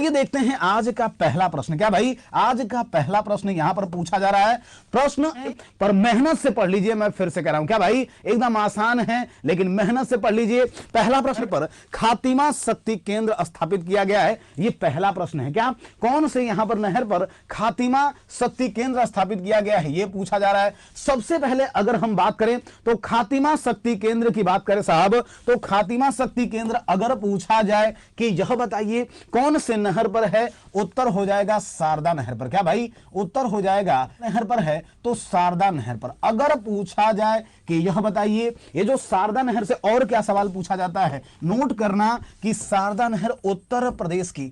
आइए देखते हैं आज का पहला प्रश्न। क्या भाई, आज का पहला प्रश्न यहां पर पूछा जा रहा है। प्रश्न पर मेहनत से पढ़ लीजिए, मैं फिर से कह रहा हूं। क्या भाई, एकदम आसान है लेकिन मेहनत से पढ़ लीजिए। पहला प्रश्न पर खातिमा शक्ति केंद्र स्थापित किया गया है, ये पहला प्रश्न है। क्या, कौन से यहां पर नहर पर खातिमा शक्ति केंद्र स्थापित किया गया है, ये पूछा जा रहा है। सबसे पहले अगर हम बात करें तो खातिमा शक्ति केंद्र की बात करें साहब, तो खातिमा शक्ति केंद्र अगर पूछा जाए कि यह बताइए कौन से नहर पर है, उत्तर हो जाएगा शारदा नहर पर। क्या भाई, उत्तर हो जाएगा नहर पर है तो शारदा नहर पर। अगर पूछा जाए कि यह बताइए, ये जो शारदा नहर से और क्या सवाल पूछा जाता है, नोट करना कि शारदा नहर उत्तर प्रदेश की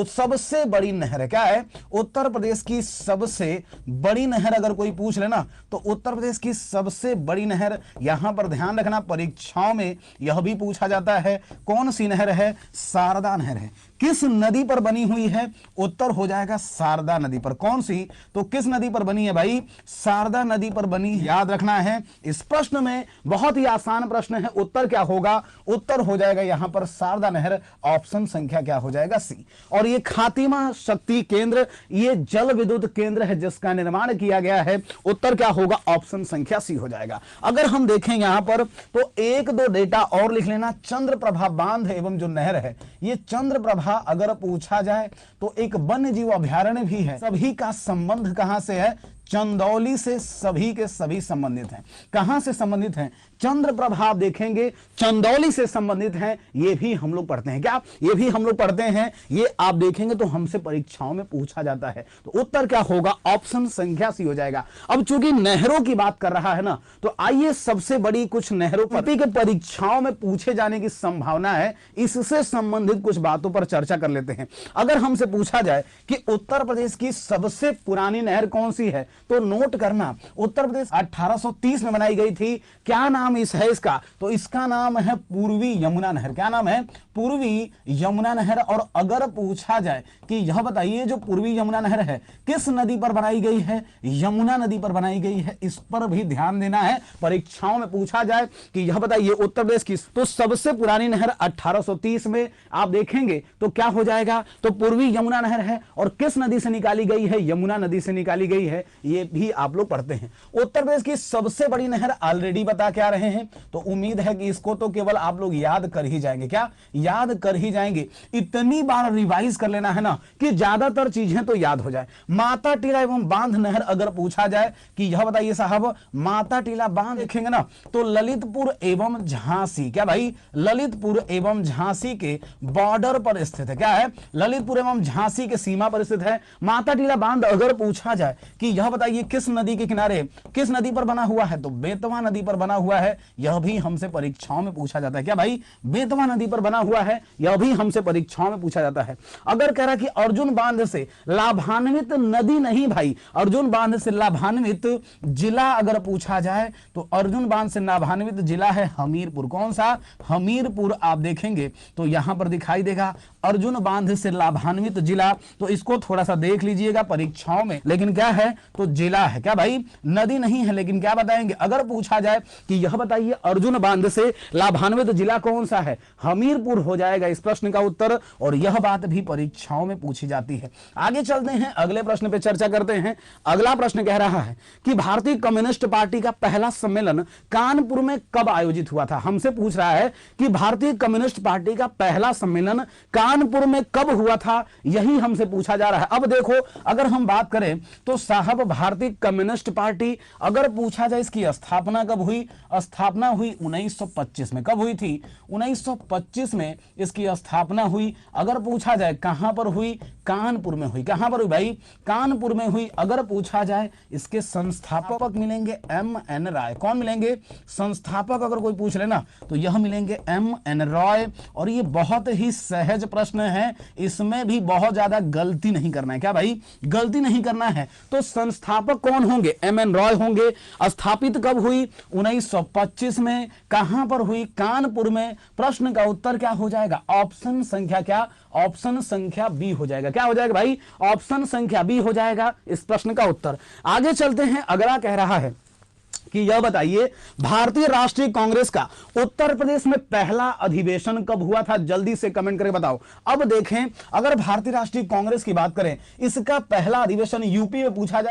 सबसे बड़ी नहर है। क्या है, उत्तर प्रदेश की सबसे बड़ी नहर अगर कोई पूछ लेना तो उत्तर प्रदेश की सबसे बड़ी नहर। यहां पर ध्यान रखना, परीक्षाओं में यह भी पूछा जाता है कौन सी नहर है, शारदा नहर है। किस नदी पर बनी हुई है, उत्तर हो जाएगा शारदा नदी पर। कौन सी, तो किस नदी पर बनी है भाई, शारदा नदी पर बनी, याद रखना है। इस प्रश्न में बहुत ही आसान प्रश्न है, उत्तर क्या होगा, उत्तर हो जाएगा यहां पर शारदा नहर। ऑप्शन संख्या क्या हो जाएगा, सी। और ये खातिमा शक्ति केंद्र, ये जल विद्युत केंद्र है जिसका निर्माण किया गया है, उत्तर क्या होगा, ऑप्शन संख्या सी हो जाएगा। अगर हम देखें यहां पर तो एक दो डेटा और लिख लेना। चंद्रप्रभा बांध एवं जो नहर है, ये चंद्रप्रभा अगर पूछा जाए तो एक वन्य जीव अभयारण्य भी है। सभी का संबंध कहां से है, चंदौली से सभी के सभी संबंधित हैं। कहां से संबंधित हैं, चंद्रप्रभा आप देखेंगे चंदौली से संबंधित हैं। ये भी हम लोग पढ़ते हैं। क्या, ये भी हम लोग पढ़ते हैं, ये आप देखेंगे तो हमसे परीक्षाओं में पूछा जाता है। तो उत्तर क्या होगा, ऑप्शन संख्या सी हो जाएगा। अब चूंकि नहरों की बात कर रहा है ना, तो आइए सबसे बड़ी कुछ नहरों पर के परीक्षाओं में पूछे जाने की संभावना है, इससे संबंधित कुछ बातों पर चर्चा कर लेते हैं। अगर हमसे पूछा जाए कि उत्तर प्रदेश की सबसे पुरानी नहर कौन सी है, तो नोट करना, उत्तर प्रदेश 1830 में बनाई गई थी। क्या नाम है इसका, तो इसका नाम है पूर्वी यमुना नहर। क्या नाम है, पूर्वी यमुना नहर। और अगर पूछा जाए कि यह बताइए जो पूर्वी यमुना नहर है किस नदी पर बनाई गई है, यमुना नदी पर बनाई गई है। इस पर भी ध्यान देना है, परीक्षाओं में पूछा जाए कि यह बताइए उत्तर प्रदेश की तो सबसे पुरानी नहर 1830 में आप देखेंगे तो क्या हो जाएगा, तो पूर्वी यमुना नहर है। और किस नदी से निकाली गई है, यमुना नदी से निकाली गई है, ये भी आप लोग पढ़ते हैं। उत्तर प्रदेश की सबसे बड़ी नहर ऑलरेडी बता के आ रहे हैं, तो उम्मीद है कि इसको तो केवल आप लोग याद कर ही जाएंगे। क्या, याद कर ही जाएंगे। इतनी बार रिवाइज कर लेना है ना कि ज्यादातर चीजें तो याद हो जाए। माता टीला एवं बांध नहर अगर पूछा जाए कि यह बताइए साहब, माता टीला बांध देखेंगे ना तो ललितपुर एवं झांसी, क्या भाई, ललितपुर एवं झांसी के बॉर्डर पर स्थित है। क्या है, ललितपुर एवं झांसी के सीमा पर स्थित है। माता टीला बांध अगर पूछा जाए कि यह बताइए किस नदी के किनारे, किस नदी पर बना हुआ है, तो बेतवा नदी पर बना हुआ है। यह भी हमसे परीक्षाओं में पूछा जाता है। क्या भाई, बेतवा नदी पर बना हुआ है, यह भी हमसे परीक्षाओं में पूछा जाता है। अगर कह रहा कि अर्जुन बांध से लाभान्वित नदी नहीं भाई, अर्जुन बांध से लाभान्वित जिला अगर पूछा जाए तो अर्जुन बांध से लाभान्वित जिला है हमीरपुर। कौन सा, हमीरपुर। आप देखेंगे तो यहां पर दिखाई देगा अर्जुन बांध से लाभान्वित जिला, तो इसको थोड़ा सा देख लीजिएगा परीक्षाओं में। लेकिन क्या है, तो जिला है। क्या भाई, नदी नहीं है, लेकिन क्या बताएंगे अगर पूछा जाए कि यह बताइए अर्जुन बांध से लाभान्वित जिला कौन सा है, हमीरपुर हो जाएगा इस प्रश्न का उत्तर। और यह बात भी परीक्षाओं में पूछी जाती है। आगे चलते हैं, अगले प्रश्न पे चर्चा करते हैं। अगला प्रश्न कह रहा है कि भारतीय कम्युनिस्ट पार्टी का पहला सम्मेलन कानपुर में कब आयोजित हुआ था। हमसे पूछ रहा है कि भारतीय कम्युनिस्ट पार्टी का पहला सम्मेलन कानपुर में कब हुआ था, यही हमसे पूछा जा रहा है। अब देखो, अगर हम बात करें तो साहब भारतीय कम्युनिस्ट पार्टी अगर पूछा जाए इसकी स्थापना कब हुई, स्थापना हुई 1925 में। कब हुई थी, 1925 में इसकी स्थापना हुई। अगर पूछा जाए कहां पर हुई, कानपुर में हुई। कहां पर हुई भाई, कानपुर में हुई। अगर पूछा जाए इसके संस्थापक मिलेंगे M.N. राय। कौन मिलेंगे, संस्थापक अगर कोई पूछ लेना तो यह मिलेंगे M.N. रॉय। और ये बहुत ही सहज प्रश्न है, इसमें भी बहुत ज्यादा गलती नहीं करना है। क्या भाई, गलती नहीं करना है। तो संस्थापक कौन होंगे, M.N. रॉय होंगे। स्थापित कब हुई, 1925 में। कहां पर हुई, कानपुर में। प्रश्न का उत्तर क्या हो जाएगा, ऑप्शन संख्या क्या, ऑप्शन संख्या बी हो जाएगा। क्या हो जाएगा भाई, ऑप्शन संख्या बी हो जाएगा इस प्रश्न का उत्तर। आगे चलते हैं, अगला कह रहा है कि यह बताइए भारतीय राष्ट्रीय कांग्रेस का उत्तर प्रदेश में पहला अधिवेशन कब हुआ था? जल्दी से कमेंट करके बताओ। अब देखें, अगर भारतीय राष्ट्रीय कांग्रेस की बात करें, इसका पहला अधिवेशन यूपी में पूछा जाए